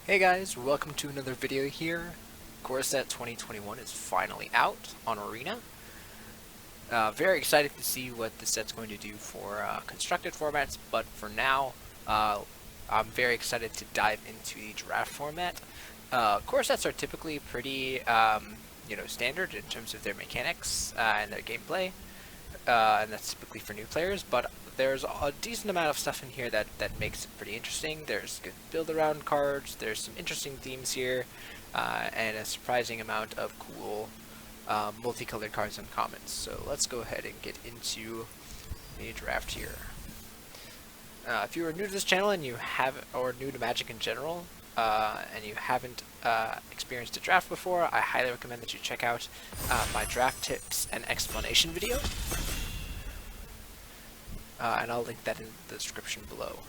Hey guys, welcome to another video here. Core Set 2021 is finally out on Arena. Very excited to see what the set's going to do for constructed formats, but for now, I'm very excited to dive into the draft format. Core sets are typically pretty, standard in terms of their mechanics and their gameplay, and that's typically for new players, but there's a decent amount of stuff in here that makes it pretty interesting. There's good build-around cards, there's some interesting themes here, and a surprising amount of cool multicolored cards and commons. So let's go ahead and get into the draft here. If you are new to this channel and you have, or new to Magic in general, and you haven't experienced a draft before, I highly recommend that you check out my draft tips and explanation video. And I'll link that in the description below.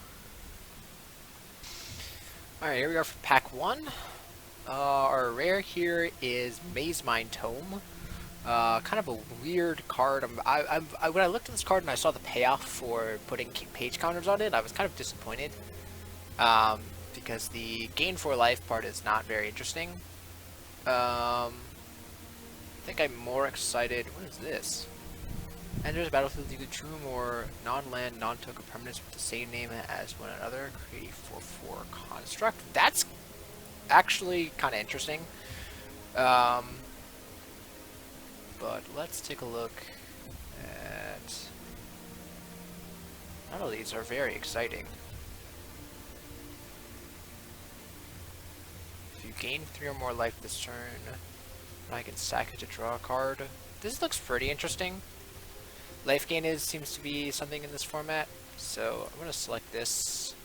Alright, here we are for pack 1. Our rare here is Maze Mine Tome. Kind of a weird card. When I looked at this card and I saw the payoff for putting page counters on it, I was kind of disappointed. Because the gain for life part is not very interesting. I think I'm more excited. What is this? Enters battlefield due to 2 or more non-land, non-token permanents with the same name as one another. Create a 4/4 construct. That's actually kind of interesting. But let's take a look at... None of these are very exciting. If you gain 3 or more life this turn, I can sack it to draw a card. This looks pretty interesting. Life gain seems to be something in this format, so I'm going to select this.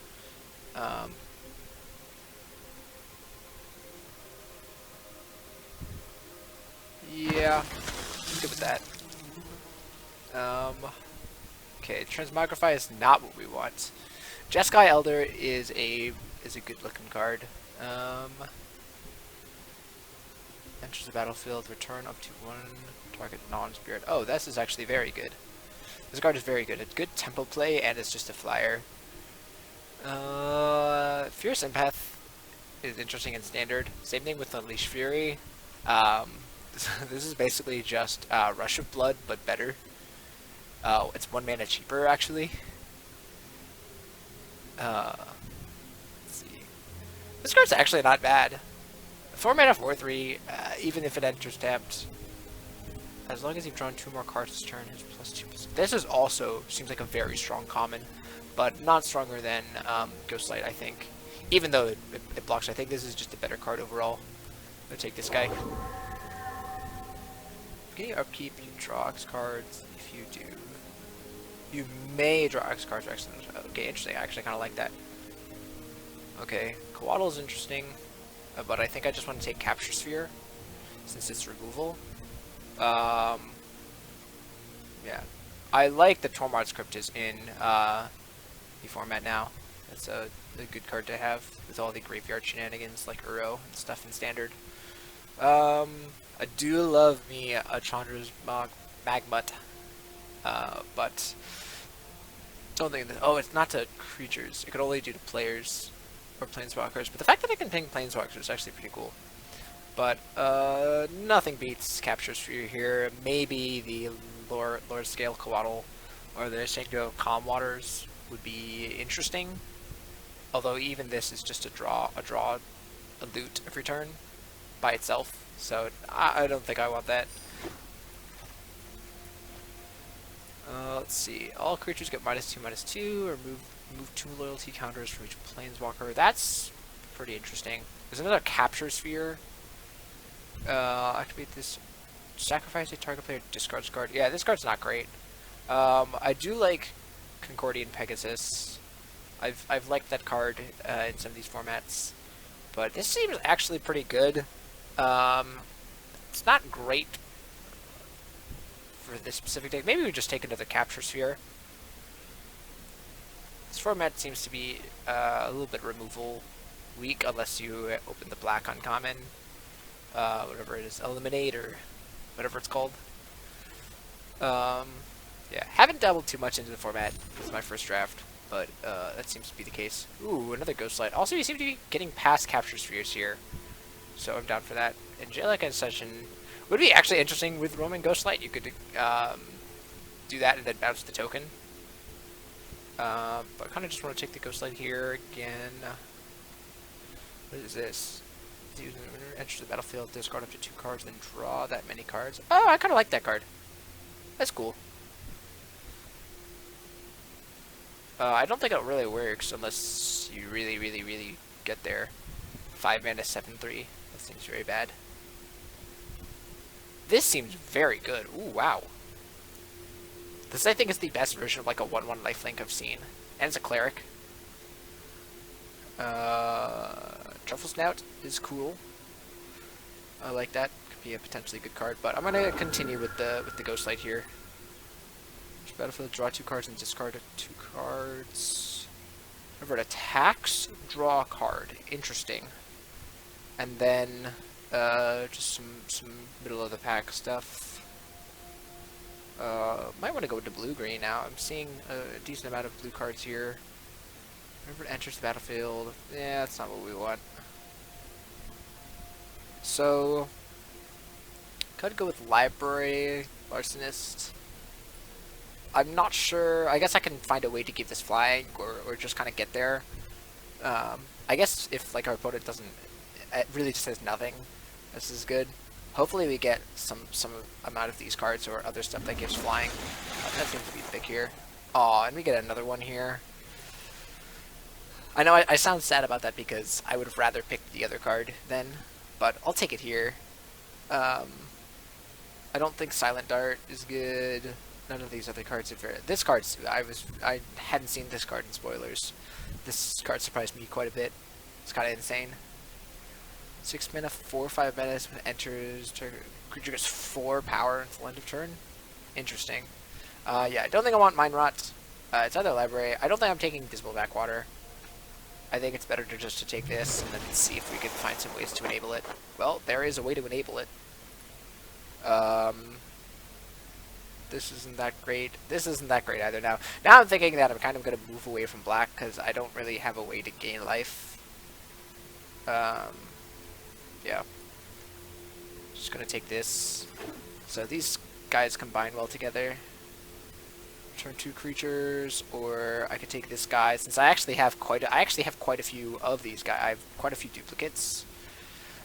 Yeah, I'm good with that. Okay, Transmogrify is not what we want. Jeskai Elder is a good looking card. Enters the battlefield, return up to 1 target non-spirit. Oh, this is actually very good. This card is very good. It's good tempo play, and it's just a flyer. Fierce Empath is interesting and standard. Same thing with Unleash Fury. This is basically just Rush of Blood, but better. It's 1 mana cheaper, actually. Let's see. This card's actually not bad. 4 mana 4/3, even if it enters tapped. As long as you've drawn 2 more cards this turn, his +2. This is also seems like a very strong common, but not stronger than Ghostlight, I think. Even though it blocks, I think this is just a better card overall. I'm gonna take this guy. Okay, upkeep, you draw X cards. If you do, you may draw X cards for excellent. Okay, interesting. I actually kind of like that. Okay, Coatl is interesting, but I think I just want to take Capture Sphere since it's removal. Yeah, I like the Tormod's Crypt is in the format now. That's a good card to have with all the graveyard shenanigans like Uro and stuff in standard. I do love me a Chandra's Magmut, but don't think that. Oh, it's not to creatures. It could only do to players or planeswalkers. But the fact that I can ping planeswalkers is actually pretty cool. But nothing beats Capture Sphere here. Maybe the Lord Scale Coatl or the Shankdo Calm Waters would be interesting. Although even this is just a loot every turn by itself. So I don't think I want that. Let's see. All creatures get -2/-2, or move 2 loyalty counters for each planeswalker. That's pretty interesting. There's another Capture Sphere. Activate this. Sacrifice a target player discards card. Yeah, this card's not great. I do like Concordian Pegasus. I've liked that card in some of these formats, but this seems actually pretty good. It's not great for this specific deck. Maybe we just take another Capture Sphere. This format seems to be a little bit removal weak unless you open the black uncommon. Whatever it is, Eliminate or whatever it's called. Yeah, haven't dabbled too much into the format. This is my first draft. but that seems to be the case. Ooh, another Ghost Light. Also, we seem to be getting past Capture Spheres here, so I'm down for that. Angelic Ascension would be actually interesting with Roman Ghost Light. You could do that and then bounce the token. But I kind of just want to take the Ghost Light here again. What is this? Enter the battlefield, discard up to 2 cards, then draw that many cards. Oh, I kind of like that card. That's cool. I don't think it really works unless you really get there. 5 mana, 7/3. That seems very bad. This seems very good. Ooh, wow. This, I think, is the best version of like a 1/1 lifelink I've seen. And it's a cleric. Truffle Snout is cool. I like that. Could be a potentially good card, but I'm gonna continue with the Ghost Light here. Battlefield, draw 2 cards and discard 2 cards. Whenever it attacks, draw a card. Interesting. And then just some middle of the pack stuff. Might want to go into blue-green now. I'm seeing a decent amount of blue cards here. Whenever it enters the battlefield, yeah, that's not what we want. So, could go with Library, Larcenist. I'm not sure. I guess I can find a way to keep this flying, or just kind of get there. I guess if like our opponent doesn't, it really just says nothing, this is good. Hopefully we get some amount of these cards or other stuff that gives flying. That seems to be big here. Aw, and we get another one here. I know I sound sad about that because I would have rather picked the other card then, but I'll take it here. I don't think Silent Dart is good. None of these other cards are very... This card's... I hadn't seen this card in spoilers. This card surprised me quite a bit. It's kind of insane. 6 mana, 4 or 5 mana when it enters. Creature gets 4 power until end of turn. Interesting. Yeah, I don't think I want Mind Rot. It's either Library. I don't think I'm taking Dismal Backwater. I think it's better to take this and then see if we can find some ways to enable it. Well, there is a way to enable it. This isn't that great. This isn't that great either now. Now I'm thinking that I'm kind of going to move away from black because I don't really have a way to gain life. Yeah. Just going to take this. So these guys combine well together. Turn 2 creatures, or I could take this guy since I actually have quite a few of these guys. I have quite a few duplicates.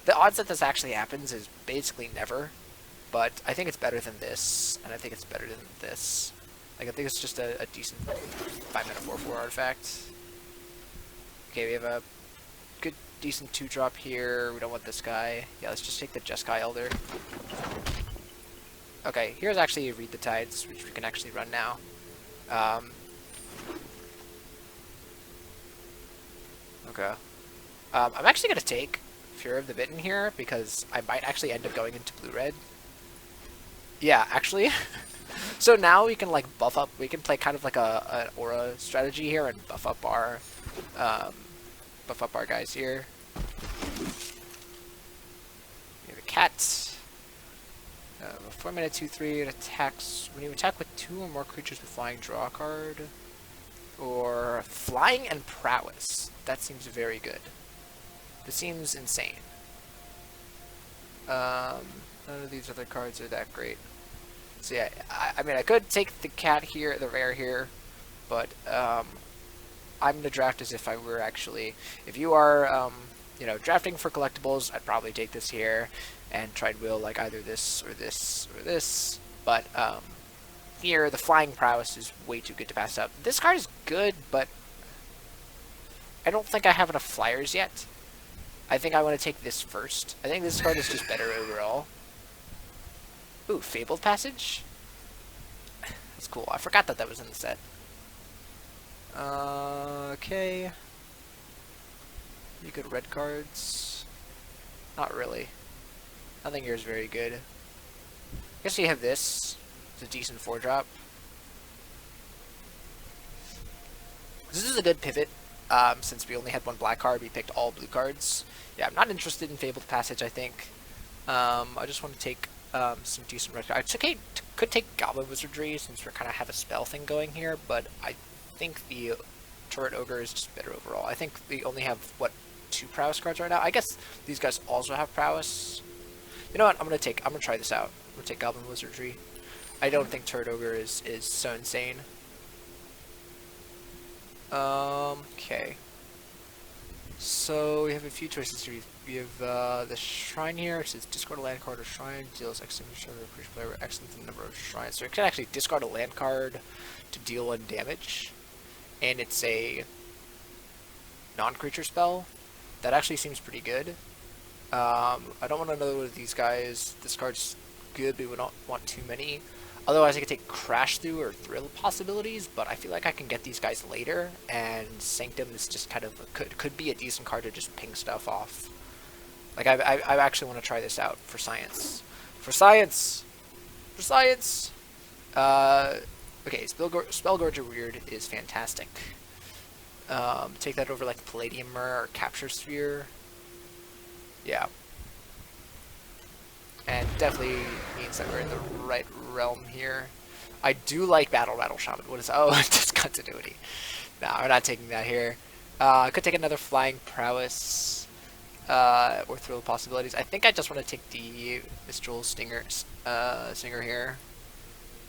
The odds that this actually happens is basically never. But I think it's better than this, and I think it's better than this. Like, I think it's just a decent 5-mana 4/4 artifact. Okay, we have a good, decent 2-drop here. We don't want this guy. Yeah, let's just take the Jeskai Elder. Okay, here's actually Read the Tides, which we can actually run now. Okay. I'm actually going to take Fear of the Bitten here, because I might actually end up going into blue-red. Yeah, actually. So now we can like buff up. We can play kind of like an aura strategy here and buff up our guys here. We have a cat. 4 mana 2/3. It attacks when you attack with 2 or more creatures with flying. Draw a card. Or flying and prowess. That seems very good. This seems insane. None of these other cards are that great. So yeah, I mean, I could take the cat here, the rare here, but I'm gonna draft as if I were actually. If you are, you know, drafting for collectibles, I'd probably take this here and try and wheel like either this or this or this. But here, the flying prowess is way too good to pass up. This card is good, but I don't think I have enough flyers yet. I think I want to take this first. I think this card is just better overall. Ooh, Fabled Passage? That's cool. I forgot that that was in the set. Okay. You good red cards? Not really. Nothing here is very good. I guess you have this. It's a decent 4-drop. This is a good pivot. Since we only had 1 black card, we picked all blue cards. Yeah, I'm not interested in Fabled Passage, I think. I just want to take some decent red cards. I could take Goblin Wizardry since we kind of have a spell thing going here, but I think the Turret Ogre is just better overall. I think we only have, what, 2 Prowess cards right now? I guess these guys also have Prowess. You know what? I'm gonna try this out. I'm gonna take Goblin Wizardry. I don't think Turret Ogre is so insane. Okay. So we have a few choices here. We have the Shrine here. It says discard a land card or shrine, deals X signature for each player, X the number of shrines. So you can actually discard a land card to deal 1 damage. And it's a non-creature spell. That actually seems pretty good. I don't want to know what these guys. This card's good, but we don't want too many. Otherwise, I could take Crash Through or Thrill Possibilities, but I feel like I can get these guys later, and Sanctum is just kind of could be a decent card to just ping stuff off. Like I actually want to try this out for science. For science. For science. Okay, Spellgorger Weird is fantastic. Take that over like Palladium Mirror or Capture Sphere. Yeah. And definitely means that we're in the right realm here. I do like Battle Rattle Shaman. What is... Oh, discontinuity. No, we're not taking that here. I could take another Flying Prowess. Or Thrill Possibilities. I think I just want to take the Mistral Stinger here.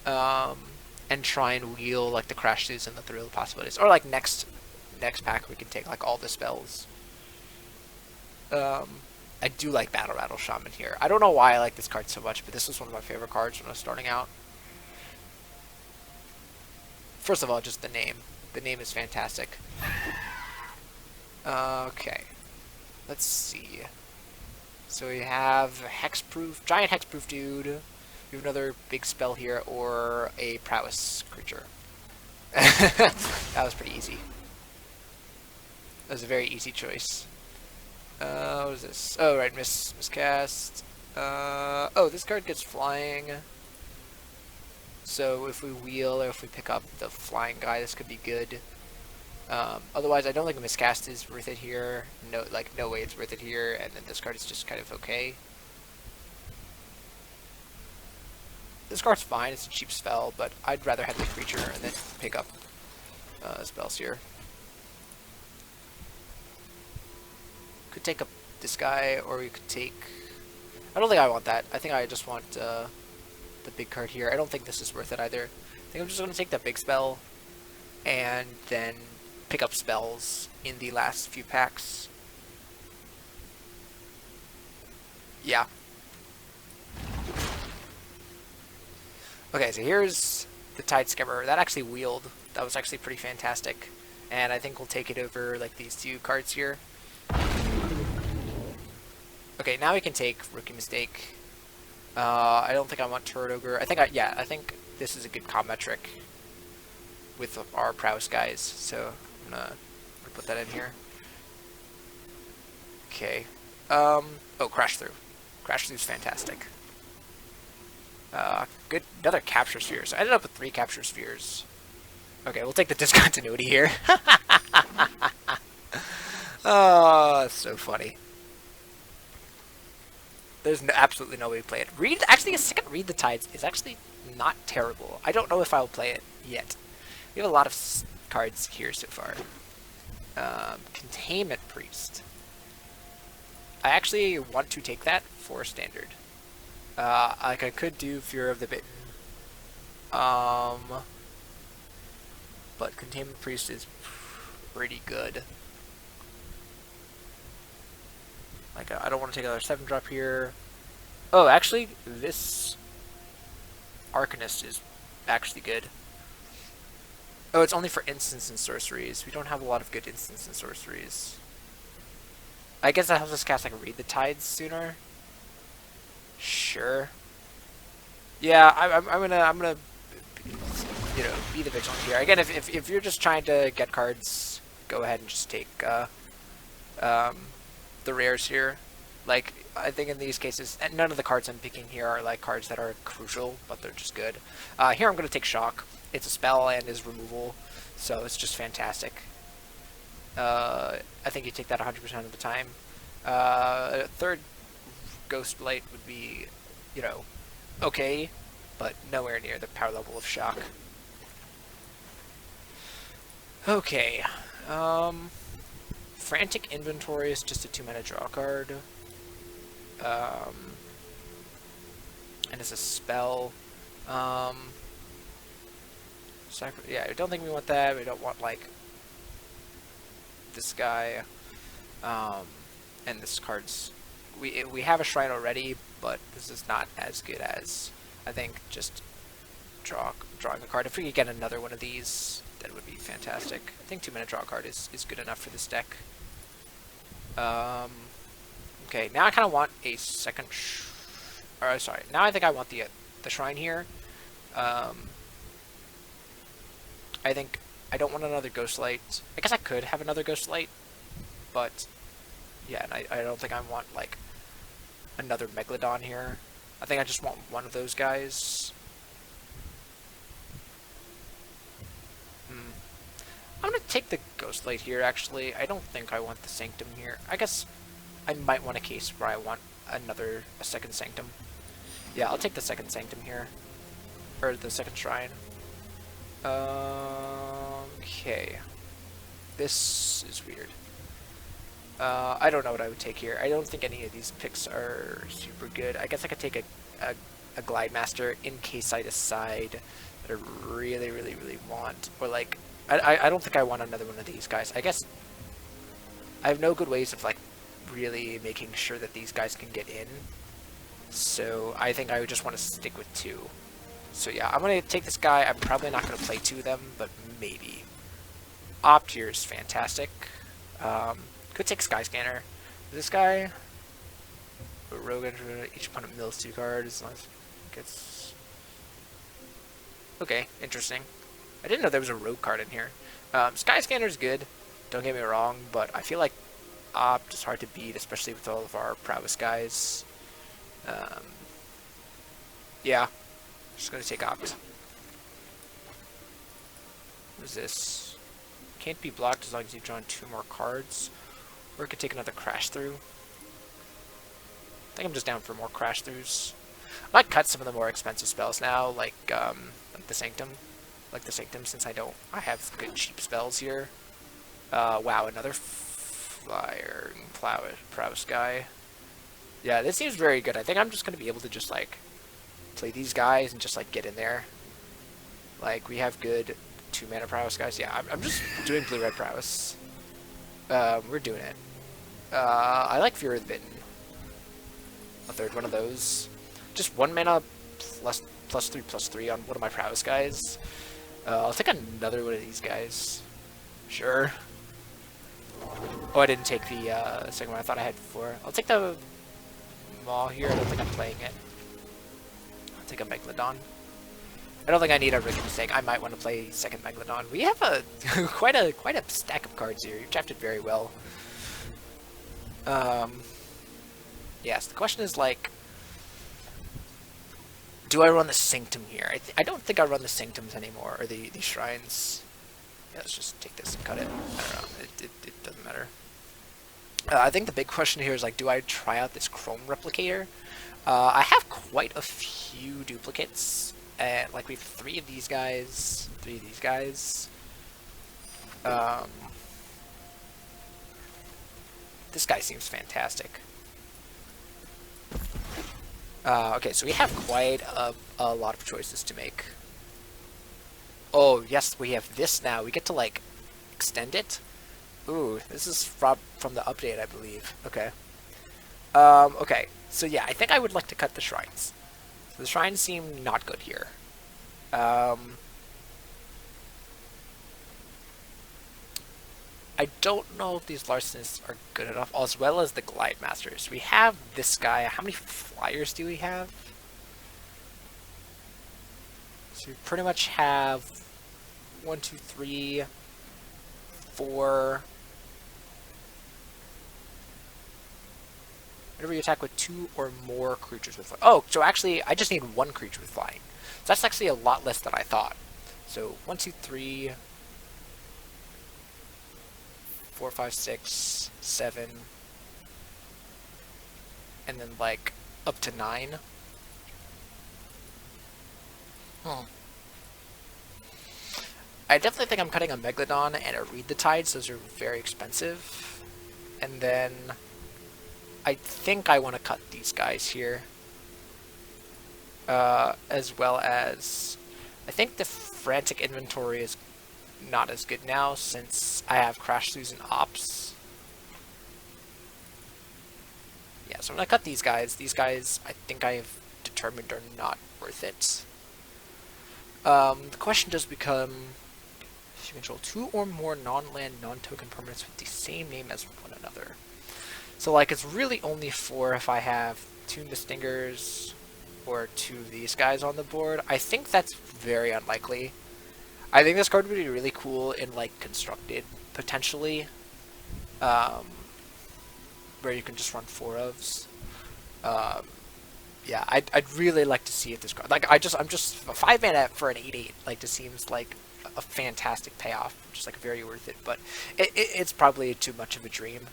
And try and wheel like the Crash Throughs and the Thrill Possibilities. Or like next pack we can take like all the spells. I do like Battle Rattle Shaman here. I don't know why I like this card so much, but this was one of my favorite cards when I was starting out. First of all, just the name. The name is fantastic. Okay. Let's see. So we have Hexproof, Giant Hexproof Dude. We have another big spell here, or a Prowess creature. That was pretty easy. That was a very easy choice. What is this? Oh, right, miscast. Oh, this card gets flying. So if we wheel or if we pick up the flying guy, this could be good. Otherwise, I don't think a miscast is worth it here. No way it's worth it here. And then this card is just kind of okay. This card's fine. It's a cheap spell, but I'd rather have the creature and then pick up spells here. Could take up this guy, or we could take... I don't think I want that. I think I just want the big card here. I don't think this is worth it either. I think I'm just going to take the big spell and then pick up spells in the last few packs. Yeah. Okay, so here's the Tide Scammer. That actually wheeled. That was actually pretty fantastic. And I think we'll take it over like these 2 cards here. Okay, now we can take Rookie Mistake. I don't think I want Turret Ogre. I think this is a good combat trick with our Prowess guys. So I'm gonna put that in here. Okay. Oh, Crash Through. Crash Through is fantastic. Good. Another Capture Sphere. So I ended up with 3 Capture Spheres. Okay, we'll take the discontinuity here. Oh, that's so funny. There's absolutely no way to play it. Actually, a second Read the Tides is actually not terrible. I don't know if I'll play it yet. We have a lot of cards here so far. Containment Priest. I actually want to take that for standard. Like I could do Fear of the Bitten. But Containment Priest is pretty good. Like, I don't want to take another 7-drop here. Oh, actually, this Arcanist is actually good. Oh, it's only for instants and sorceries. We don't have a lot of good instants and sorceries. I guess that helps us cast, like, Read the Tides sooner. Sure. Yeah, I'm gonna, you know, be the vigilant here. Again, if you're just trying to get cards, go ahead and just take, the rares here. Like, I think in these cases, and none of the cards I'm picking here are like cards that are crucial, but they're just good. Here I'm going to take Shock. It's a spell and is removal, so it's just fantastic. I think you take that 100% of the time. Third Ghost Blight would be, you know, okay, but nowhere near the power level of Shock. Okay, Frantic Inventory is just a 2-mana draw card. And it's a spell. Yeah, I don't think we want that. We don't want, like, this guy. And this card's... We have a Shrine already, but this is not as good as, I think, just drawing a card. If we could get another one of these, that would be fantastic. I think 2-mana draw card is good enough for this deck. Okay, now I kind of want a second... sorry, now I think I want the Shrine here. I think I don't want another Ghostlight. I guess I could have another Ghostlight, but yeah, and I don't think I want, like, another Megalodon here. I think I just want one of those guys. I'm gonna take the Ghostlight here, actually. I don't think I want the Sanctum here. I guess I might want a case where I want a second Sanctum. Yeah, I'll take the second Sanctum here. Or the second Shrine. Okay. This is weird. I don't know what I would take here. I don't think any of these picks are super good. I guess I could take a Glide Master in case I decide that I really, really, really want. Or, like, I don't think I want another one of these guys. I guess I have no good ways of, like, really making sure that these guys can get in. So I think I would just want to stick with 2. So yeah, I'm going to take this guy. I'm probably not going to play 2 of them, but maybe. Opt here is fantastic. Could take Skyscanner. This guy, Rogue Entry, each opponent mills 2 cards as long as it gets... Okay, interesting. I didn't know there was a Rogue card in here. Skyscanner is good, don't get me wrong, but I feel like Opt is hard to beat, especially with all of our Prowess guys. Yeah, just gonna take Opt. What is this? Can't be blocked as long as you've drawn 2 more cards. Or it could take another Crash Through. I think I'm just down for more Crash Throughs. I might cut some of the more expensive spells now, like the Sanctum. Like the Sanctum, since I have good cheap spells here. Wow, another Flyer Prowess guy. Yeah, this seems very good. I think I'm just going to be able to just, like, play these guys and just, like, get in there. Like, we have good 2-mana Prowess guys. Yeah, I'm just doing Blue-Red Prowess. We're doing it. I like Fear of the Bitten. A third one of those. Just 1 mana +3/+3 on one of my Prowess guys. I'll take another one of these guys. Sure. Oh, I didn't take the second one. I thought I had 4. I'll take the Maw here. I don't think I'm playing it. I'll take a Megalodon. I don't think I need a rookie mistake. I might want to play second Megalodon. We have a quite a stack of cards here. You've drafted very well. Yes, the question is, like, do I run the Sanctum here? I don't think I run the Sanctums anymore, or the Shrines. Yeah, let's just take this and cut it. I don't know. It doesn't matter. I think the big question here is, like, do I try out this Chrome Replicator? I have quite a few duplicates. Like, we have 3 of these guys, 3 of these guys. This guy seems fantastic. Okay, so we have quite a lot of choices to make. Oh, yes, we have this now. We get to, like, extend it. Ooh, this is from the update, I believe. Okay. Okay, so yeah, I think I would like to cut the Shrines. The Shrines seem not good here. I don't know if these Larcenists are good enough, as well as the Glide Masters. We have this guy. How many Flyers do we have? So we pretty much have 1, 2, 3, 4. Whenever you attack with 2 or more creatures with flying. Oh, so actually, I just need 1 creature with flying. So that's actually a lot less than I thought. So 1, 2, 3, 4, 5, 6, 7, and then, like, up to 9. I definitely think I'm cutting a Megalodon and a Read the Tides. Those are very expensive. And then I think I want to cut these guys here. As well as I think the Frantic Inventory is not as good now since I have Crash Throughs and Ops. Yeah, so I'm going to cut these guys. These guys I think I have determined are not worth it. The question does become, if you control 2 or more non-land, non-token permanents with the same name as one another. So like it's really only 4 if I have 2 Mistingers or 2 of these guys on the board. I think that's very unlikely. I think this card would be really cool in like Constructed, potentially. Where you can just run 4 ofs. Yeah, I'd really like to see if this card, like I'm just a 5-mana for an 8/8. Like this seems like a fantastic payoff, just like very worth it. But it's probably too much of a dream.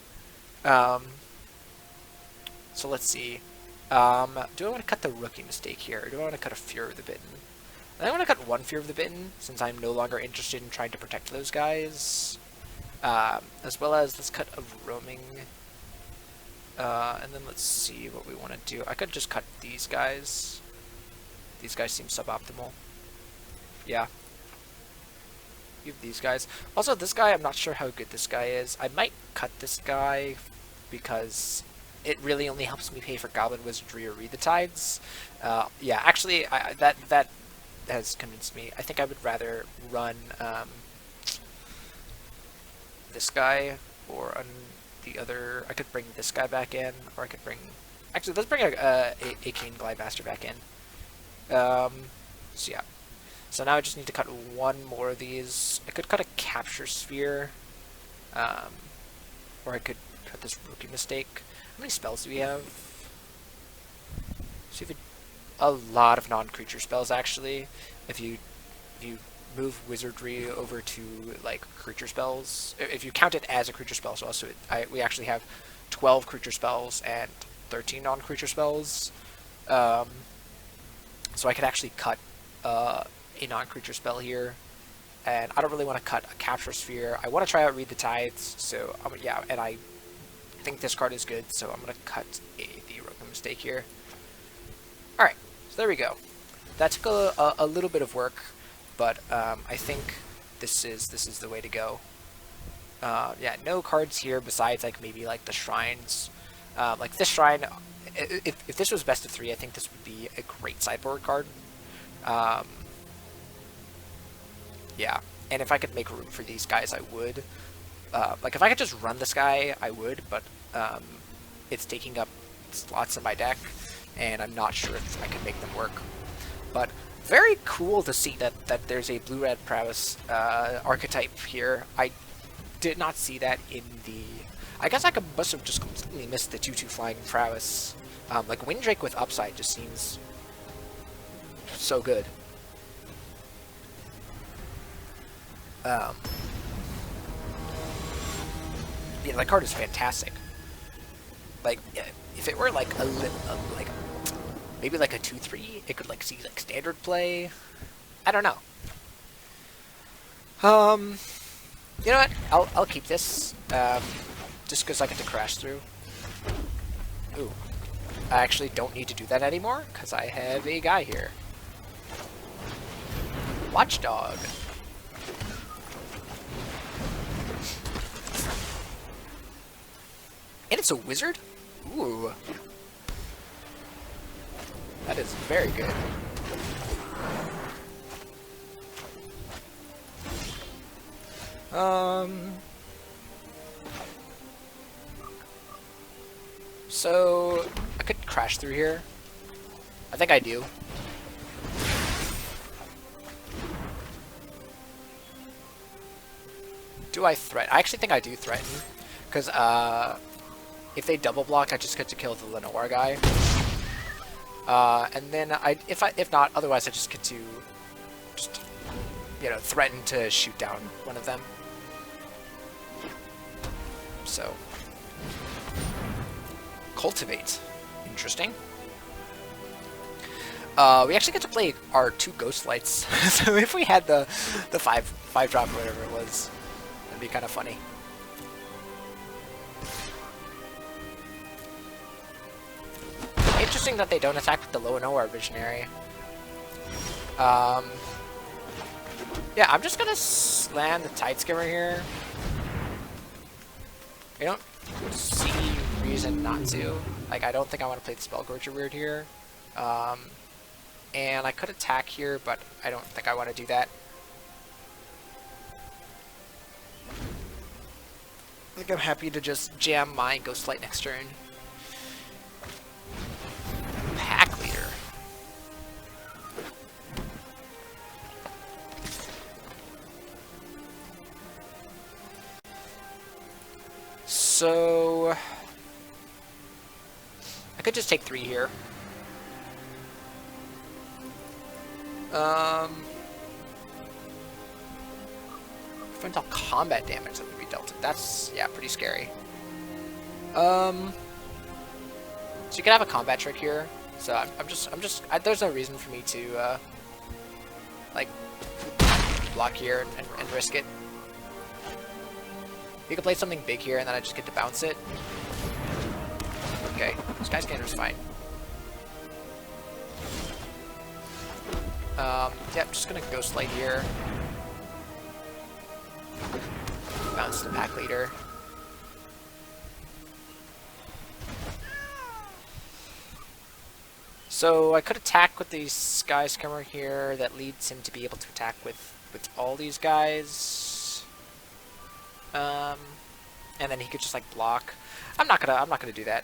So let's see. Do I want to cut the Rookie Mistake here, or do I want to cut a Fear of the Bitten? I think I want to cut 1 Fear of the Bitten, since I'm no longer interested in trying to protect those guys. As well as let's cut a Roaming. And then let's see what we want to do. I could just cut these guys. These guys seem suboptimal. Yeah. Give these guys. Also, this guy, I'm not sure how good this guy is. I might cut this guy because it really only helps me pay for Goblin Wizardry or Read the Tides. Yeah, actually, that has convinced me. I think I would rather run this guy or the other. I could bring this guy back in, or I could bring. Actually, let's bring a Kane Glidemaster back in. So yeah. So now I just need to cut 1 more of these. I could cut a Capture Sphere, or I could cut this Rookie Mistake. How many spells do we have? So we have a lot of non-creature spells actually. If you move Wizardry over to like creature spells, if you count it as a creature spell, so also we actually have 12 creature spells and 13 non-creature spells. So I could actually cut a non-creature spell here, and I don't really want to cut a Capture Sphere. I want to try out Read the Tides, so yeah, and I think this card is good, so I'm going to cut the Rookie Mistake here. Alright, so there we go. That took a little bit of work, but I think this is the way to go. Yeah, no cards here besides like maybe like the shrines. Like this shrine, if this was best of 3, I think this would be a great sideboard card. Yeah, and if I could make room for these guys, I would. Like if I could just run this guy, I would, but it's taking up slots in my deck, and I'm not sure if I can make them work. But very cool to see that there's a blue-red Prowess archetype here. I did not see that in the... I guess I must have just completely missed the 2/2 flying Prowess. Like Windrake with upside just seems so good. Yeah, that card is fantastic. Like, if it were like like maybe like a 2/3, it could like see like standard play. I don't know. You know what? I'll keep this. Just because I get to crash through. Ooh, I actually don't need to do that anymore because I have a guy here. Watchdog. And it's a wizard? Ooh. That is very good. So I could crash through here. I think I do. Do I threaten? I actually think I do threaten, because if they double block, I just get to kill the Lenoir guy. And then if not, otherwise I just get to threaten to shoot down one of them. So cultivate, interesting. We actually get to play our 2 Ghost Lights. So if we had the 5 drop or whatever it was, that'd be kind of funny. Interesting that they don't attack with the low and OR Visionary. Yeah, I'm just gonna slam the Tide Skimmer here. I don't see reason not to. Like, I don't think I want to play the Spellgorger Weird here. And I could attack here, but I don't think I want to do that. I think I'm happy to just jam my Ghostlight next turn. Pack Leader. So I could just take 3 here. Prevent all combat damage that would be dealt. That's, yeah, pretty scary. So you could have a combat trick here. So there's no reason for me to like block here and risk it. You could play something big here, and then I just get to bounce it. Okay, Skyscanner's fine. Yeah, I'm just gonna Ghostlight here. Bounce the Pack Leader. So I could attack with the Sky Skimmer here. That leads him to be able to attack with all these guys. And then he could just like block. I'm not gonna do that.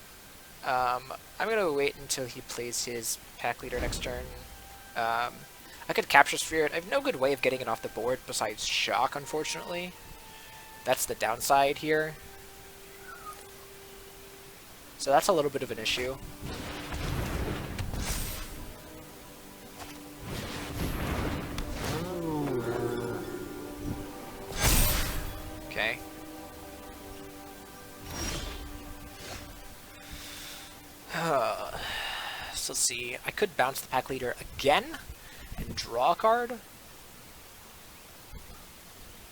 I'm gonna wait until he plays his Pack Leader next turn. I could Capture Sphere it. I have no good way of getting it off the board besides Shock, unfortunately. That's the downside here. So that's a little bit of an issue. Okay. So let's see. I could bounce the Pack Leader again and draw a card.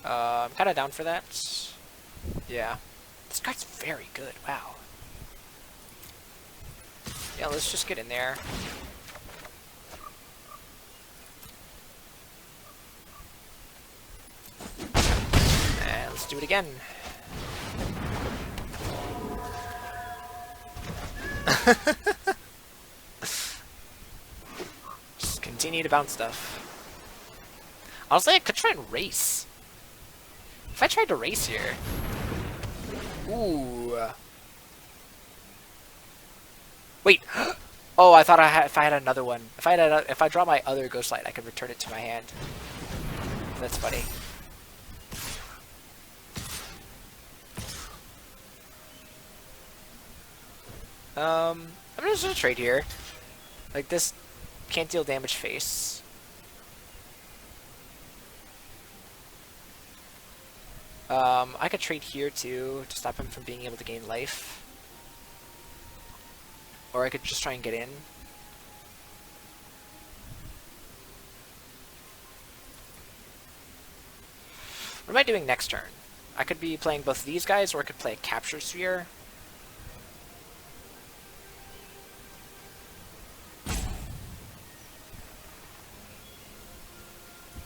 I'm kind of down for that. Yeah. This card's very good. Wow. Yeah, let's just get in there. And let's do it again. Just continue to bounce stuff. Honestly, I could try and race. If I tried to race here... Ooh. Wait. Oh, I thought if I had another one. If I draw my other Ghostlight, I could return it to my hand. That's funny. I'm just gonna trade here. Like, this can't deal damage face. I could trade here too to stop him from being able to gain life. Or I could just try and get in. What am I doing next turn? I could be playing both these guys, or I could play a Capture Sphere.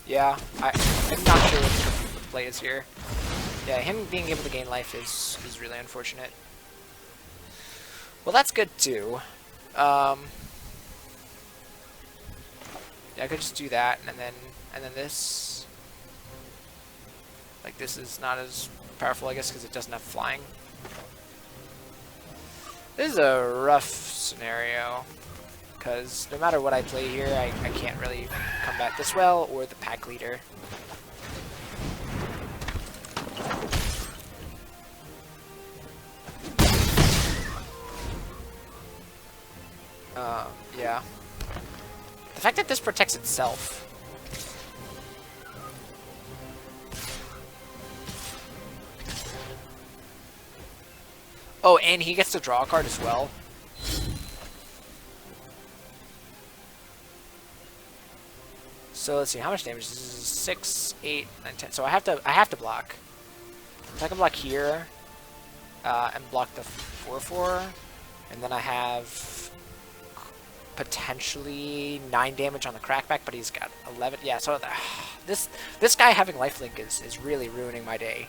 Yeah, I'm not sure what the play is here. Yeah, him being able to gain life is really unfortunate. Well, that's good too. Yeah, I could just do that, and then this. Like, this is not as powerful, I guess, because it doesn't have flying. This is a rough scenario, because no matter what I play here, I can't really combat this well, or the Pack Leader. Yeah. The fact that this protects itself. Oh, and he gets to draw a card as well. So let's see, how much damage? This is 6, 8, 9, 10. So I have to block. So I can block here, and block the 4/4, and then I have potentially 9 damage on the crackback, but he's got 11. Yeah, so this guy having lifelink is really ruining my day.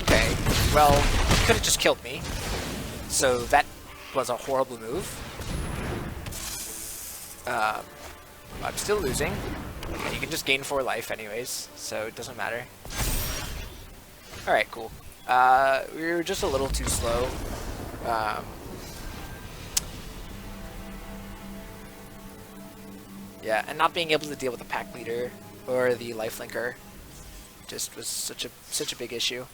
Okay, well, he could have just killed me, so that was a horrible move. I'm still losing, and you can just gain 4 life anyways, so it doesn't matter. Alright, cool. We were just a little too slow. Yeah, and not being able to deal with the pack leader or the lifelinker just was such a big issue.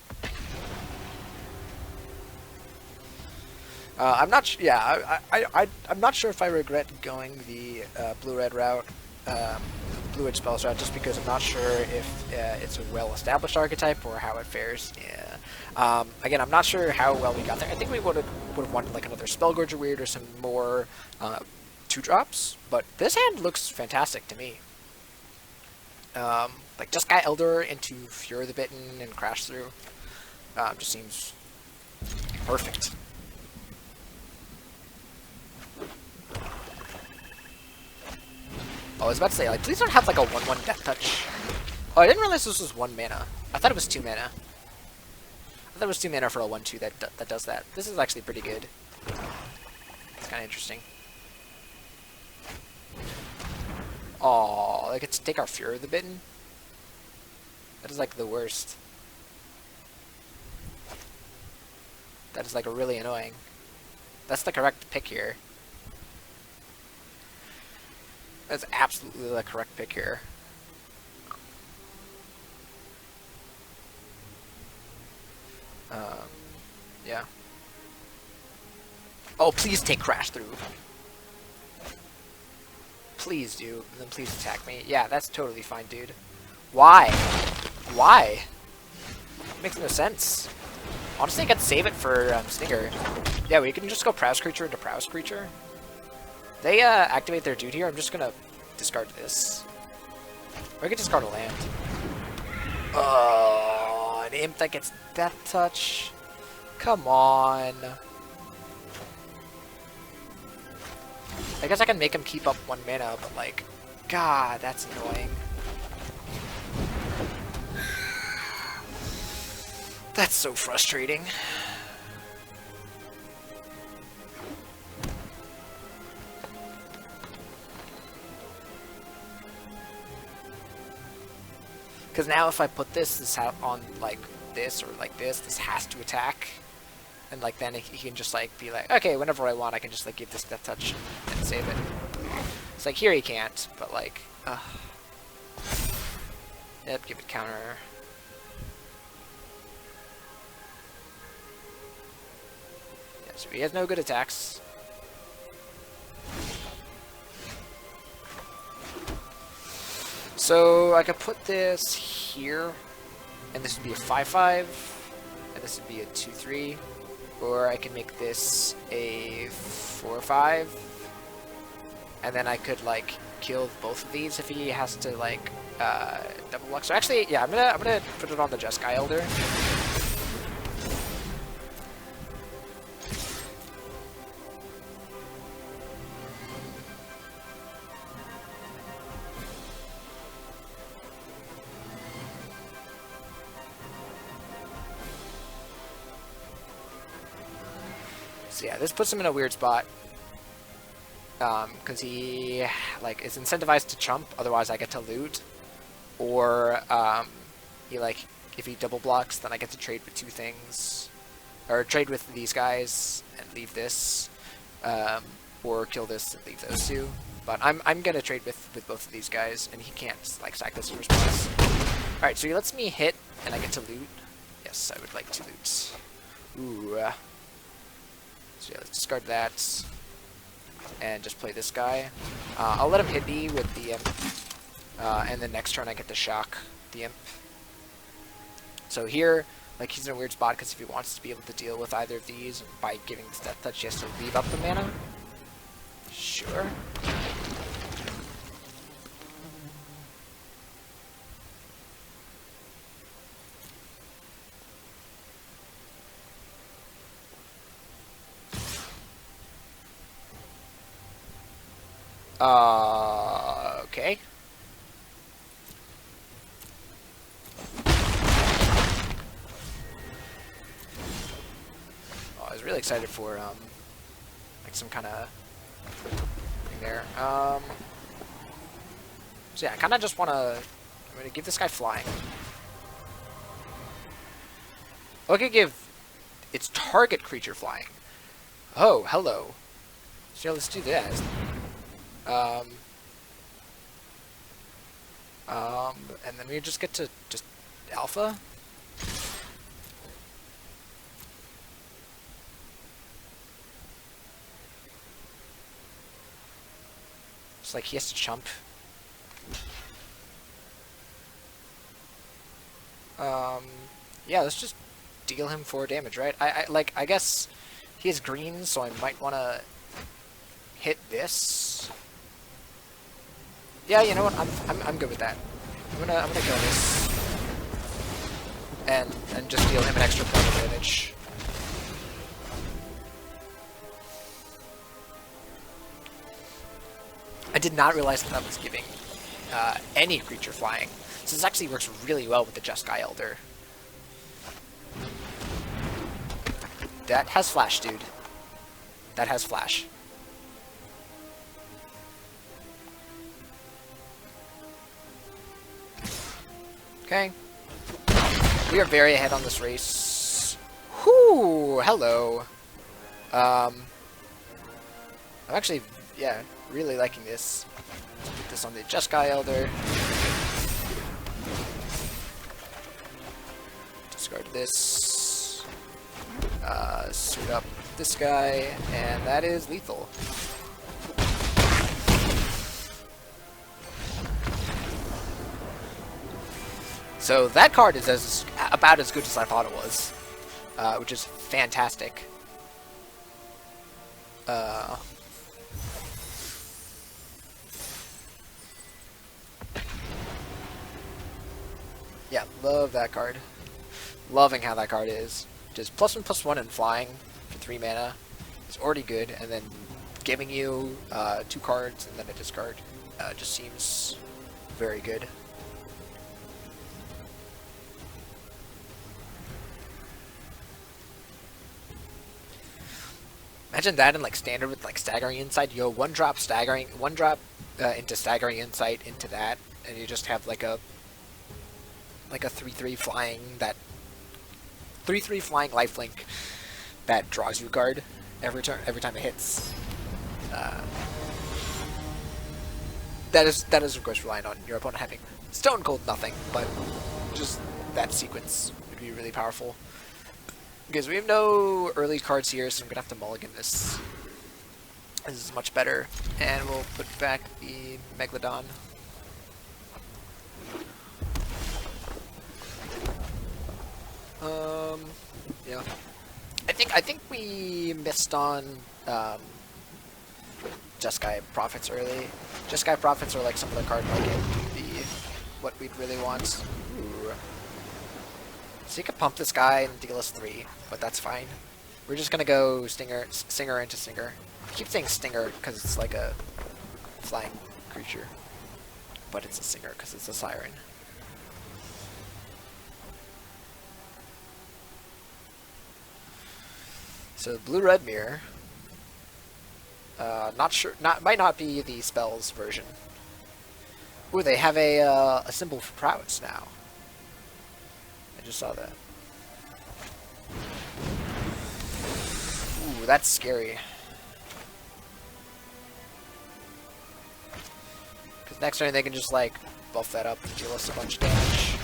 I'm not. Yeah, I'm not sure if I regret going the blue-red route, blue-red spells route, just because I'm not sure if it's a well-established archetype or how it fares. Yeah. Again, I'm not sure how well we got there. I think we would have wanted like another Spellgorger weird or some more 2-drops, but this hand looks fantastic to me. Like just Guy Elder into Fury the Bitten and Crash Through just seems perfect. Oh, I was about to say, like, please don't have like a 1/1 Death Touch. Oh, I didn't realize this was 1 mana. I thought it was 2 mana. I thought it was 2 mana for a 1/2 that does that. This is actually pretty good. It's kind of interesting. Oh, I get to take our Fury the Bitten. That is like the worst. That is like really annoying. That's the correct pick here. That's absolutely the correct pick here. Yeah. Oh, please take Crash Through. Please do. Then please attack me. Yeah, that's totally fine, dude. Why? Why? Makes no sense. Honestly, I could save it for Stinger. Yeah, we can just go Prowess Creature into Prowess Creature. They activate their dude here. I'm just gonna discard this. Or I could discard a land. Oh, an imp that gets Death Touch. Come on. I guess I can make him keep up 1 mana, but like, God, that's annoying. That's so frustrating. Because now if I put this out on like this or like this has to attack. And like then he can just like be like, okay, whenever I want I can just like give this Death Touch and save it. It's like here he can't, but like, yep, give it counter. Yeah, so he has no good attacks. So I could put this here, and this would be a 5/5, and this would be a 2/3, or I can make this a 4/5, and then I could like kill both of these if he has to like double block. So actually, yeah, I'm gonna put it on the Jeskai Elder. So yeah, this puts him in a weird spot. Because he like is incentivized to chump, otherwise I get to loot. Or he like if he double blocks, then I get to trade with 2 things. Or trade with these guys and leave this. Or kill this and leave those 2. But I'm gonna trade with both of these guys, and he can't like sack this in response. Alright, so he lets me hit and I get to loot. Yes, I would like to loot. Ooh. So yeah, let's discard that, and just play this guy. I'll let him hit me with the imp, and then next turn I get to shock the imp. So here, like he's in a weird spot because if he wants to be able to deal with either of these by giving this Death Touch, he has to leave up the mana. Sure. Okay. Oh, I was really excited for, like some kind of thing there. So yeah, I kind of just want to, I'm going to give this guy flying. I could give its target creature flying. Oh, hello. So yeah, let's do that. And then we just get to just alpha. It's like he has to chump. Yeah, let's just deal him 4 damage, right? I guess he has green, so I might want to hit this. Yeah, you know what? I'm good with that. I'm gonna kill this and just deal him an extra point of damage. I did not realize that was giving any creature flying. So this actually works really well with the Jeskai Elder. That has flash, dude. That has flash. Okay. We are very ahead on this race. Whoo! Hello. I'm actually, yeah, really liking this. Put this on the Jeskai Elder. Discard this. Suit up this guy, and that is lethal. So that card is about as good as I thought it was, which is fantastic. Yeah, love that card. Loving how that card is. Just +1/+1 and flying for 3 mana is already good, and then giving you 2 cards and then a discard just seems very good. Imagine that in like standard with like staggering insight. You go 1-drop staggering, 1-drop into staggering insight into that, and you just have like a 3/3 flying that 3/3 flying lifelink that draws you a card every time it hits. That is of course reliant on your opponent having stone cold nothing, but just that sequence would be really powerful. Because we have no early cards here, so I'm gonna have to mulligan this. This is much better, and we'll put back the Megalodon. Yeah. I think we missed on Jeskai Prophets early. Jeskai Prophets are like some of the card market the what we'd really want. Ooh. So you could pump this guy and deal us 3, but that's fine. We're just gonna go Singer into Stinger. I keep saying Stinger because it's like a flying creature, but it's a Singer because it's a Siren. So blue-red mirror. Not sure. Might not be the spells version. Ooh, they have a symbol for prowess now. I just saw that. Ooh, that's scary. Because next turn they can just like buff that up and deal us a bunch of damage.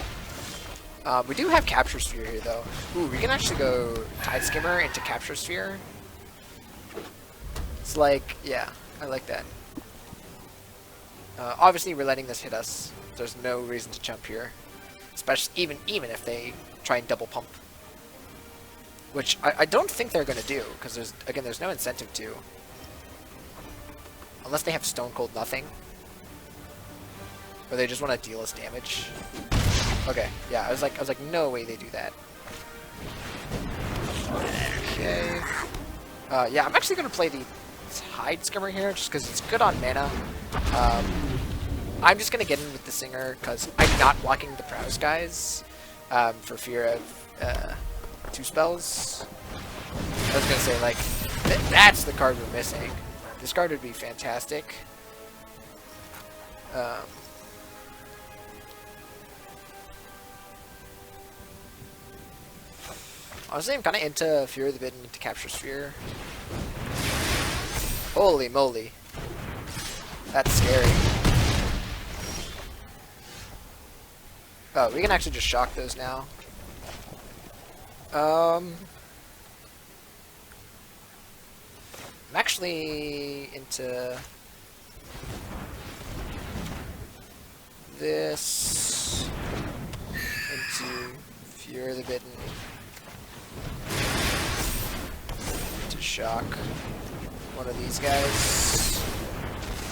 We do have Capture Sphere here though. Ooh, we can actually go Tide Skimmer into Capture Sphere. It's like, yeah, I like that. Obviously we're letting this hit us. There's no reason to jump here. Especially even if they try and double pump. Which I don't think they're gonna do, because there's no incentive to. Unless they have Stone Cold Nothing. Or they just want to deal us damage. Okay, yeah, I was like, no way they do that. Okay. Yeah, I'm actually gonna play the Tide Skimmer here just because it's good on mana. I'm just gonna get in with the Singer because I'm not blocking the Prowess guys for fear of 2 spells. I was gonna say, like, that's the card we're missing. This card would be fantastic. Honestly, I'm kind of into Fear of the Bidden to Capture Sphere. Holy moly. That's scary. Oh, we can actually just shock those now. I'm actually into this, into Fear of the Bidden, to shock one of these guys,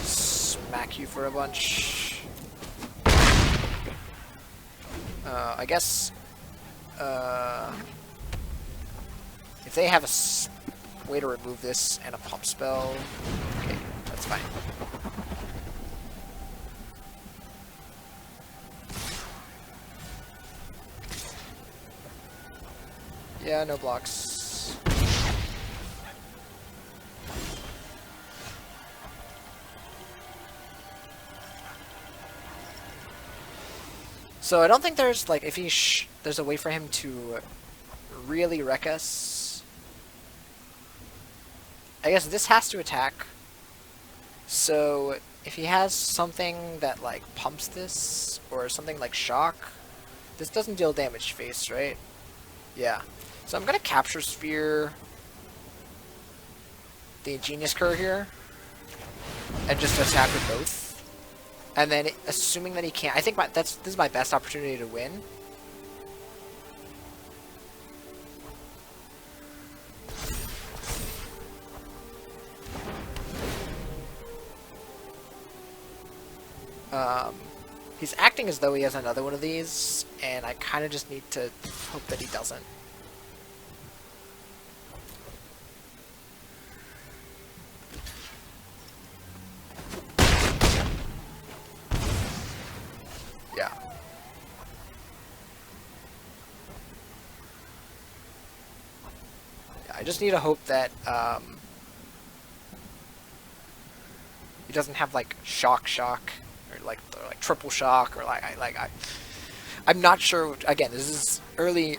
smack you for a bunch. I guess if they have a way to remove this and a pump spell, okay, that's fine. Yeah, no blocks. So I don't think there's, like, if he there's a way for him to really wreck us. I guess this has to attack. So if he has something that, like, pumps this, or something like shock, this doesn't deal damage face, right? Yeah. So I'm gonna Capture Sphere the Ingenious Cur here, and just attack with both. And then, assuming that he can't, I think this is my best opportunity to win. He's acting as though he has another one of these, and I kind of just need to hope that he doesn't. Yeah. I just need to hope that he doesn't have, like, shock, or like triple shock, or I'm not sure. Again, this is early,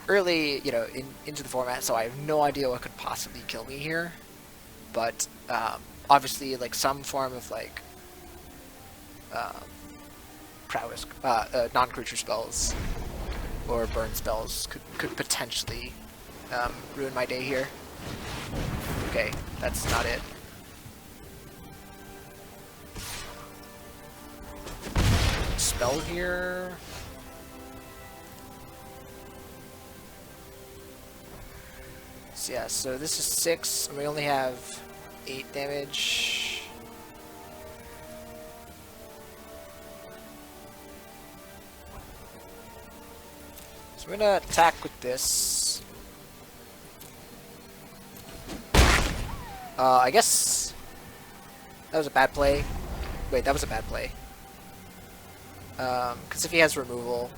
you know, into the format, so I have no idea what could possibly kill me here. But obviously, like, some form of, like, prowess, non-creature spells or burn spells could potentially ruin my day here. Okay, that's not it. Spell here. So yeah, so this is 6, and we only have 8 damage. So I'm gonna attack with this. I guess that was a bad play. Wait, that was a bad play. Because if he has removal...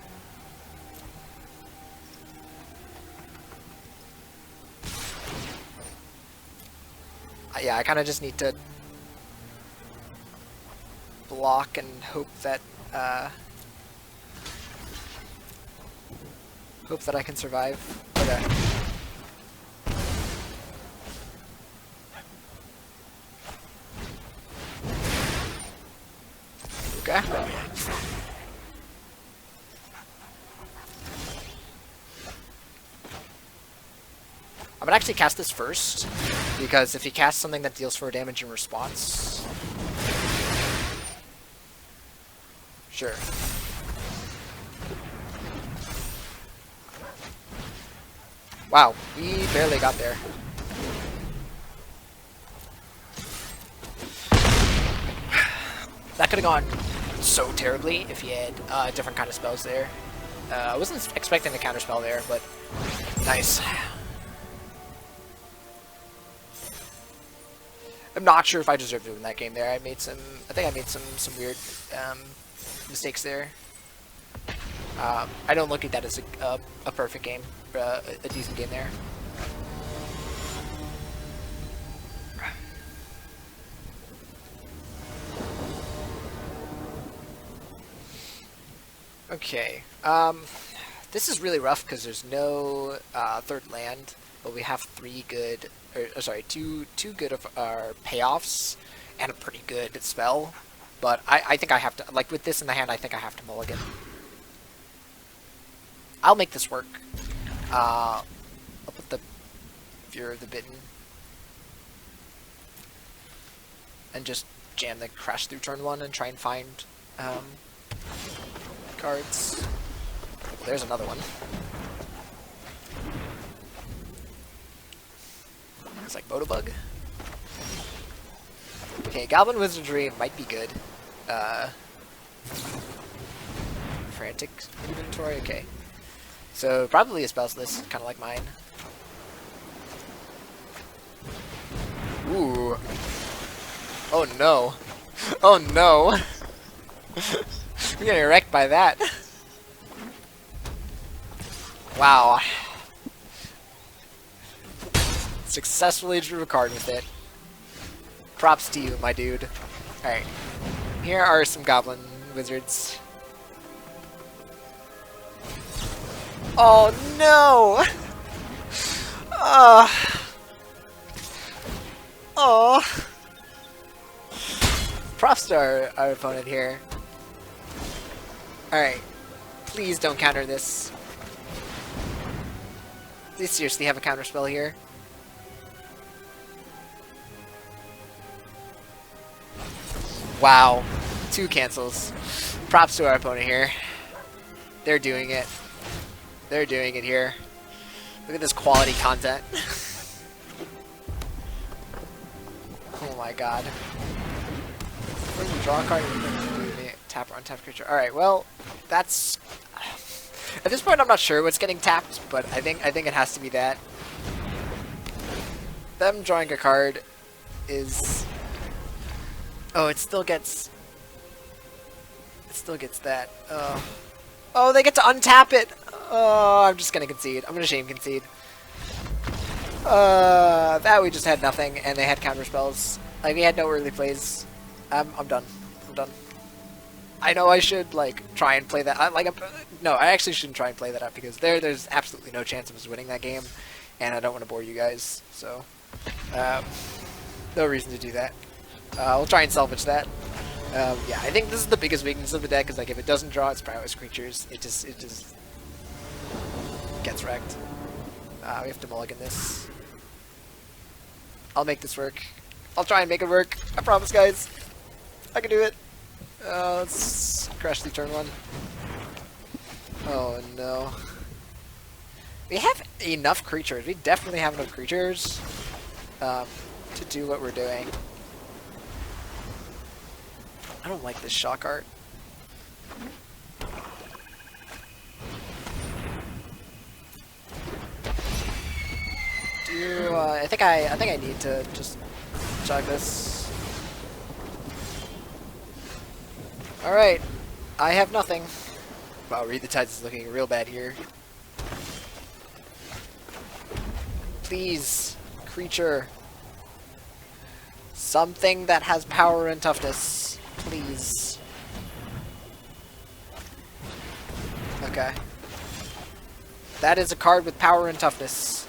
yeah, I kind of just need to block and hope that I can survive. Okay. Okay. I'm gonna actually cast this first, because if he casts something that deals 4 damage in response... Sure. Wow, we barely got there. that could have gone so terribly if he had different kind of spells there. I wasn't expecting the counter spell there, but nice. I'm not sure if I deserved to win that game there. I think I made some weird mistakes there. I don't look at that as a perfect game, a decent game there. Okay, this is really rough because there's no third land, but we have two good of our payoffs and a pretty good spell. But I think I have to, like with this in the hand, I think I have to mulligan. I'll make this work. I'll put the Fury of the Bitten and just jam the Crash through turn 1 and try and find cards. There's another one. It's like Motobug. Okay, Goblin Wizardry might be good. Frantic Inventory, okay. So, probably a spells list, kind of like mine. Ooh. Oh no. Oh no. We're getting wrecked by that. Wow. Successfully drew a card with it. Props to you, my dude. Alright. Here are some Goblin Wizards. Oh no! Oh. Props to our opponent here. Alright. Please don't counter this. Do you seriously have a counter spell here? Wow. 2 cancels. Props to our opponent here. They're doing it. They're doing it here. Look at this quality content. Oh my god. When you draw a card, tap or untap creature. Alright, well, that's... At this point, I'm not sure what's getting tapped, but I think it has to be that. Them drawing a card is... Oh, it still gets that. Oh, they get to untap it! Oh, I'm just gonna concede. I'm gonna shame concede. That we just had nothing, and they had counter spells. Like, we had no early plays. I'm done. I'm done. I know I should, like, try and play that. No, I actually shouldn't try and play that up, because there's absolutely no chance of us winning that game, and I don't want to bore you guys, so... no reason to do that. We'll try and salvage that. Yeah, I think this is the biggest weakness of the deck, is like if it doesn't draw its Prowess creatures, it just gets wrecked. We have to mulligan this. I'll make this work. I'll try and make it work. I promise, guys. I can do it. Let's crash through turn 1. Oh no. We have enough creatures. We definitely have enough creatures to do what we're doing. I don't like this shock art. I think I need to just chug this. All right, I have nothing. Wow, Read the Tides is looking real bad here. Please, creature, something that has power and toughness. Please. Okay. That is a card with power and toughness.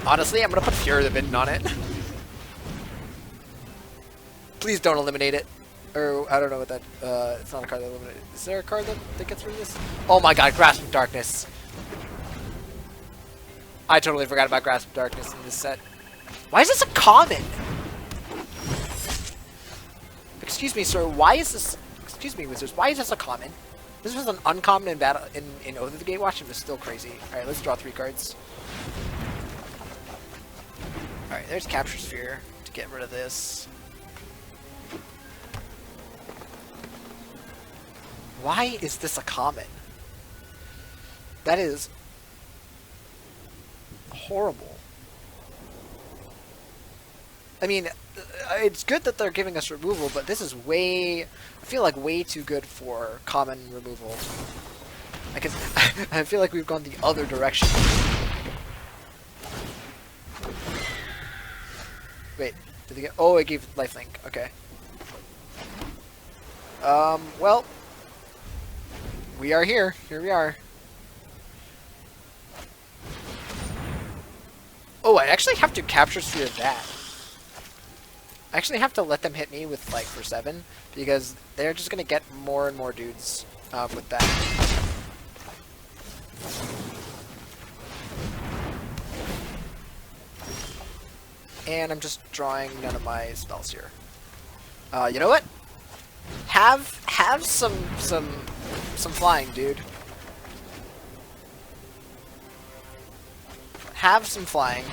Honestly, I'm gonna put Fury of the Bitten on it. Please don't eliminate it. Or, I don't know what that, it's not a card that eliminates. Is there a card that gets rid of this? Oh my god, Grasp of Darkness. I totally forgot about Grasp of Darkness in this set. Why is this a common? Excuse me, sir, why is this... Excuse me, wizards, why is this a common? This was an uncommon in battle in Oath of the Gatewatch, and it was still crazy. Alright, let's draw 3 cards. Alright, there's Capture Sphere to get rid of this. Why is this a common? That is horrible. I mean, it's good that they're giving us removal, but this is way... I feel like way too good for common removal. I can... I feel like we've gone the other direction. Wait, did they get... Oh, it gave lifelink. Okay. Well... We are here. Here we are. Oh, I actually have to capture sphere that. I actually have to let them hit me with, like, for 7, because they're just gonna get more and more dudes with that. And I'm just drawing none of my spells here. You know what? Have some flying, dude. Have some flying.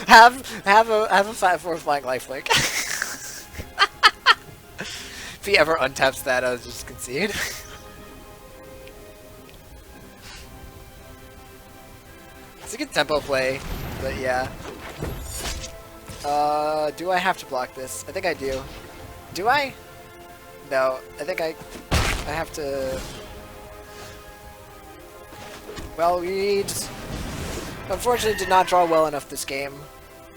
have a 5/4 flying lifelink. If he ever untaps that, I'll just concede. It's a good tempo play, but yeah. Do I have to block this? I think I do. Do I? No, I think I have to... Well, we just... Unfortunately did not draw well enough this game.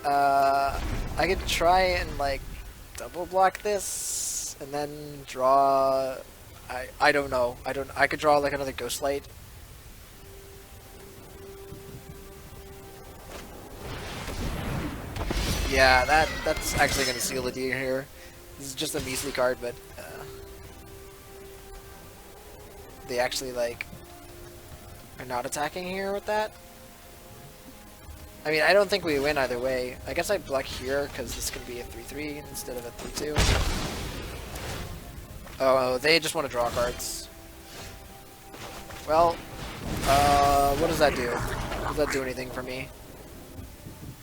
I could try and, like, double block this, and then draw... I don't know. I could draw, like, another Ghost Light. Yeah, that's actually going to seal the deal here. This is just a measly card, but they actually, like, are not attacking here with that. I mean, I don't think we win either way. I guess I block here because this can be a 3/3 instead of a 3/2. Oh, they just want to draw cards. Well, what does that do? Does that do anything for me?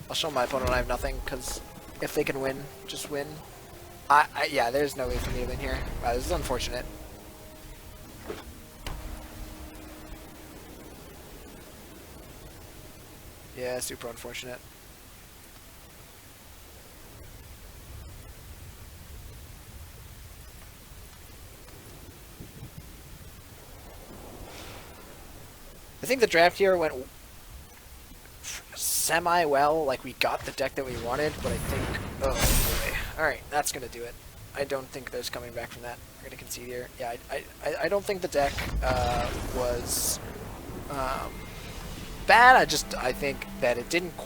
I'll show my opponent I have nothing, because if they can win, just win. Yeah, there's no way for me to win here. Wow, this is unfortunate. Yeah, super unfortunate. I think the draft here went semi-well, like we got the deck that we wanted, but I think... Oh, boy. Alright, that's gonna do it. I don't think there's coming back from that. We're gonna concede here. Yeah, I don't think the deck was bad. I think that it didn't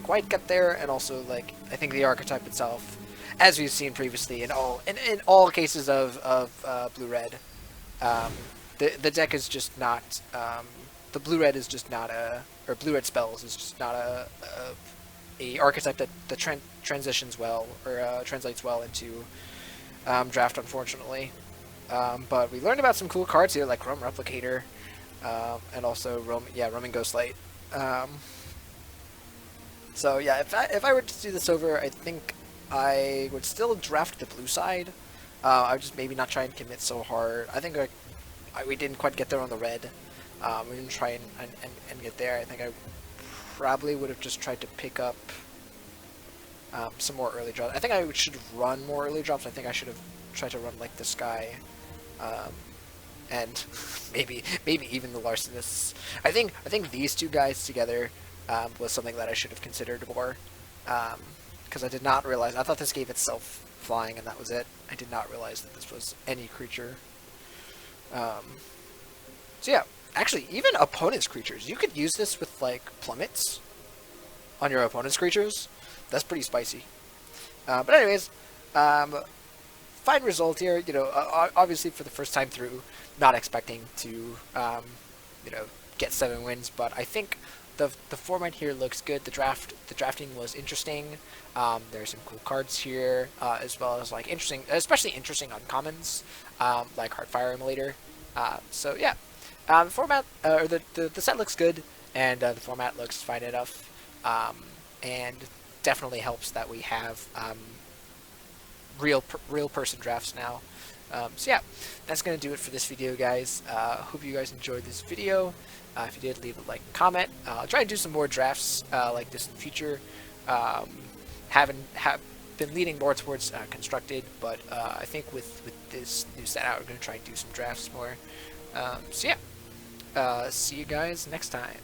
quite get there, and also, like, I think the archetype itself, as we've seen previously in all cases of blue-red, the deck is just not... the blue-red is just not a... Or blue-red spells is just not a archetype that transitions well, or translates well into draft, unfortunately. But we learned about some cool cards here, like Roam Replicator, and also Roaming Ghostlight. So yeah, if I were to do this over, I think I would still draft the blue side. I would just maybe not try and commit so hard. I think we didn't quite get there on the red. We didn't try and get there. I think I probably would have just tried to pick up some more early drops. I think I should have run more early drops. I think I should have tried to run like this guy, and maybe even the Larcenists. I think these two guys together was something that I should have considered more, because I did not realize. I thought this gave itself flying, and that was it. I did not realize that this was any creature. So yeah. Actually, even opponent's creatures. You could use this with, like, plummets on your opponent's creatures. That's pretty spicy. But anyways, fine result here. You know, obviously for the first time through, not expecting to, you know, get 7 wins. But I think the format here looks good. The drafting was interesting. There's some cool cards here, as well as, like, especially interesting uncommons, like Heartfire Emulator. So yeah. The format, or the set looks good, and the format looks fine enough, and definitely helps that we have real person drafts now. So yeah, that's going to do it for this video, guys. Hope you guys enjoyed this video. If you did, leave a like and comment. I'll try to do some more drafts like this in the future. Have been leaning more towards constructed, but I think with this new set out, we're going to try and do some drafts more. So yeah, see you guys next time.